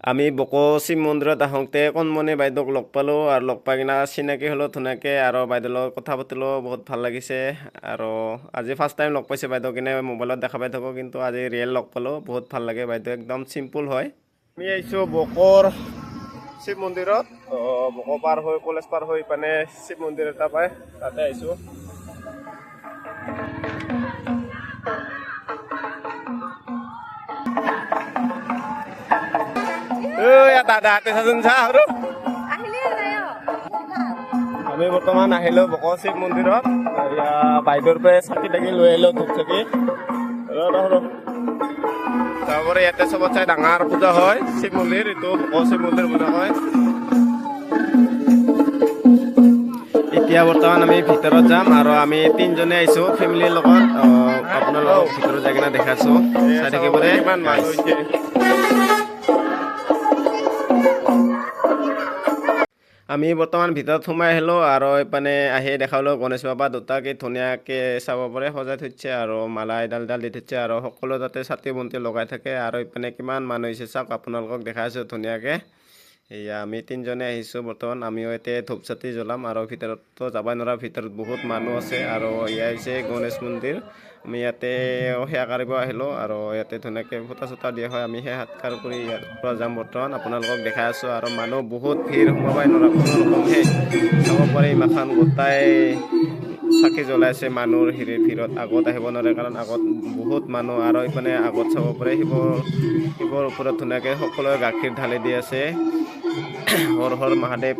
আমি বকো শিৱ মন্দিৰত আহোঁতে কণমণি বাইদেউক লগ পালোঁ আৰু লগ পাই কিনে চিনাকি হ'লোঁ ধুনীয়াকৈ আৰু বাইদেউৰ লগত কথা পাতিলোঁ বহুত ভাল লাগিছে আৰু আজি ফাৰ্ষ্ট টাইম লগ পাইছে বাইদেউ কিনে মোবাইলত দেখা পাই থাকোঁ কিন্তু আজি ৰিয়েল লগ পালোঁ বহুত ভাল লাগে বাইদেউ একদম চিম্পুল হয় আমি আহিছোঁ বকৰ শিৱ মন্দিৰত বকো পাৰ হৈ কলেজ পাৰ হৈ মানে শিৱ মন্দিৰ এটা পায় তাতে আহিছোঁ দাদা চাচোন চা আৰু আমি বৰ্তমান আহিলোঁ বকো শিৱ মন্দিৰত বাইদেউৰ পৰা চাকি তাকি লৈ আহিলোঁ ধূপ চাকি তাৰপৰা ইয়াতে চবত চাই ডাঙৰ পূজা হয় শিৱ মন্দিৰ এইটো বকো শিৱ মন্দিৰ পূজা হয় এতিয়া বৰ্তমান আমি ভিতৰত যাম আৰু আমি তিনিজনে আহিছোঁ ফেমিলিৰ লগত আপোনালোকক ভিতৰত যাই কিনে দেখাইছোঁ চাই থাকিব দে কিমান মানুহ হৈছে আমি বৰ্তমান ভিতৰত সোমাই আহিলোঁ আৰু এইপিনে আহি দেখালোঁ গণেশ বাবা দুটাকে ধুনীয়াকৈ চাব পাৰে সজাই থৈছে আৰু মালা এডাল দি থৈছে আৰু সকলো তাতে চাকি বন্তি লগাই থাকে আৰু এইপিনে কিমান মানুহ হৈছে চাওক আপোনালোকক দেখাইছোঁ ধুনীয়াকৈ এয়া আমি তিনিজনে আহিছোঁ বৰ্তমান আমিও ইয়াতে ধূপ চাতি জ্বলাম আৰু ভিতৰততো যাবই নোৱাৰা ভিতৰত বহুত মানুহ আছে আৰু এয়া হৈছে গণেশ মন্দিৰ আমি ইয়াতে সেৱা কৰিব আহিলোঁ আৰু ইয়াতে ধুনীয়াকৈ ফটা চটা দিয়া হয় আমি সেই সৎকাৰ কৰি ইয়াৰ পৰা যাম বৰ্তমান আপোনালোকক দেখাই আছোঁ আৰু মানুহ বহুত ভিৰ সোমাবই নোৱাৰা কোনো ৰকমহে চাব পাৰি ইমানখন গোটাই চাকি জ্বলাইছে মানুহৰ ভিৰত আগত আহিব নোৱাৰে কাৰণ আগত বহুত মানুহ আৰু এইপিনে আগত চাব পাৰে শিৱৰ ওপৰত ধুনীয়াকৈ সকলোৱে গাখীৰ ঢালি দি আছে হৰ হৰ মহাদেৱ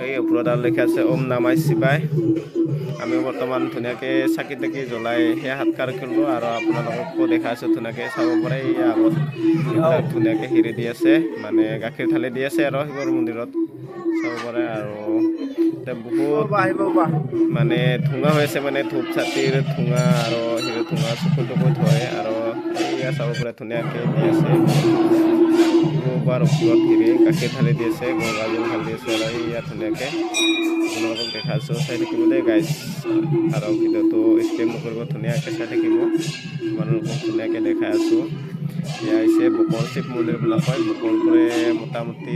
এই ওপৰত আৰু লিখা আছে ওম নমঃ শিৱায় আমি বৰ্তমান ধুনীয়াকৈ চাকি তাকি জ্বলাই সেয়া সৎকাৰ কৰিলোঁ আৰু আপোনালোককো দেখাইছোঁ ধুনীয়াকৈ চাব পাৰে এই আগত ধুনীয়াকৈ হেৰি দি আছে মানে গাখীৰ ঢালি দি আছে আৰু শিৱৰ মন্দিৰত চাব পাৰে আৰু বহুত মানে ধোঁৱা হৈ আছে মানে ধূপ চাতিৰ ধোঁৱা আৰু হেৰি ধোঁৱা চকুত ধৰে আৰু এয়া চাব পাৰে ধুনীয়াকৈ দি আছে গোবাৰ ওপৰত হেৰি গাখীৰ ঢালি দি আছে গংগাজল ঢালি আছে আৰু ইয়াত ধুনীয়াকৈ আপোনালোকক দেখাইছোঁ চাই থাকিব দেই গাইজ আৰু ভিডিঅ'টো স্কিপ নকৰিব ধুনীয়াকৈ চাই থাকিব আপোনালোকক ধুনীয়াকৈ দেখাই আছোঁ এয়া হৈছে বকৰ শিৱ মন্দিৰ বোলা হয় বকৰ পৰা মোটামুটি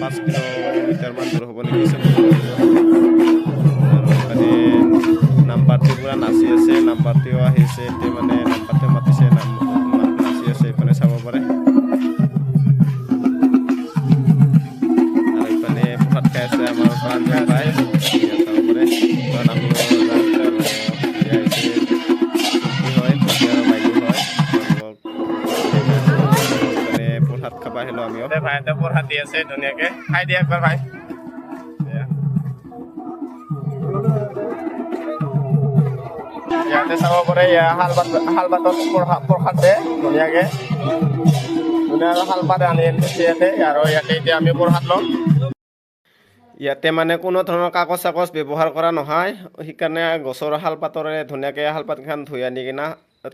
5 কিলোমিটাৰমান দূৰ হ'ব নেকি মানে নামপাৰ্টি পূৰা নাচি আছে নামপাৰ্টিও আহিছে এতিয়া মানে নামপাৰ্টি মাতিছে নাচি আছে এইফালে চাব পাৰে আৰু এইফালে ভাত খাই আছে আমাৰ প্ৰাণ ভাই চাব পাৰে আমি প্ৰসাদ খাব আহিলোঁ আমিও ভাইহঁতে প্ৰসাদ দি আছে ধুনীয়াকৈ খাই দিয়ে একবাৰ ভাই ইয়াতে চাব পাৰে শালপাতত প্ৰসাদ দিয়ে ধুনীয়াকৈ ধুনীয়াকৈ শালপাত আনি থৈছে ইয়াতে আৰু ইয়াতে এতিয়া আমি প্ৰসাদ ল'ম ইয়াতে মানে কোনো ধৰণৰ কাগজ চাগজ ব্যৱহাৰ কৰা নহয় সেইকাৰণে গছৰ শালপাতৰে ধুনীয়াকৈ শালপাতখন ধুই আনি কিনে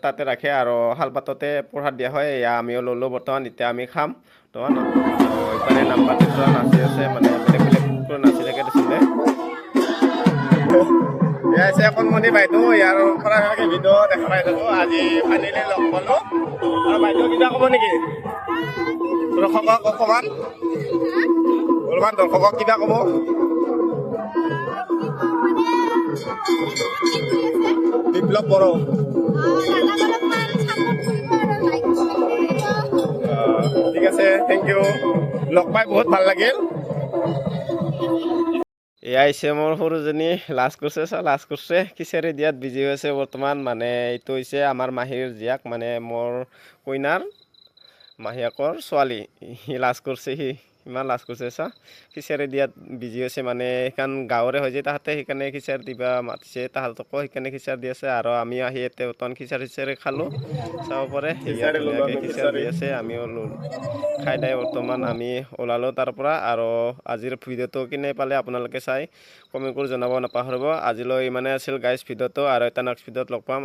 তাতে ৰাখে আৰু শালপাততে প্ৰসাদ দিয়া হয় এয়া আমিও ল'লোঁ বৰ্তমান এতিয়া আমি খাম বৰ্তমান এইফালে নামপাৰ্টিৰ পৰা নাচি আছে মানে বেলেগ বেলেগ নাচি থাকে দিছিলে এয়া হৈছে কণমণি বাইদেউ ইয়াৰ পৰা ভিডিঅ' দেখা পাই থাকোঁ আজি ফাইনেলি লগ পালোঁ আৰু বাইদেউ কিবা ক'ব নেকি দৰ্শকক অকণমান দৰ্শকক কিবা ক'ব বিপ্লৱ বড়ো ঠিক আছে থেংক ইউ লগ পাই বহুত ভাল লাগিল এয়া হৈছে মোৰ সৰুজনী লাজ কৰিছে খিচাৰি দিয়াত বিজি হৈছে বৰ্তমান মানে এইটো হৈছে আমাৰ মাহীৰ জীয়াক মানে মোৰ কইনাৰ মাহীয়েকৰ ছোৱালী সি লাজ কৰিছে ইমান লাজ কৰিছে চা খিচাৰি দিয়াত বিজি হৈছে মানে সেইখন গাঁৱৰে হৈ যায় তাহাঁতে সেইকাৰণে খিচাৰি দিবা মাতিছে তাহাঁতকো সেইকাৰণে খিচাৰি দি আছে আৰু আমি আহি ইয়াতে বৰ্তমান খিচাৰি খালোঁ চাব পাৰে ধুনীয়াকৈ খিচাৰি দি আছে আমিও খাই দাই বৰ্তমান আমি ওলালোঁ তাৰ পৰা আৰু আজিৰ ভিডিঅ'টো কেনে পালে আপোনালোকে চাই কমেণ্ট কৰি জনাব নাপাহৰিব আজিলৈ ইমানে আছিল গাইজ ভিডিঅ'টো আৰু এটা নেক্সট ভিডিঅ'ত লগ পাম।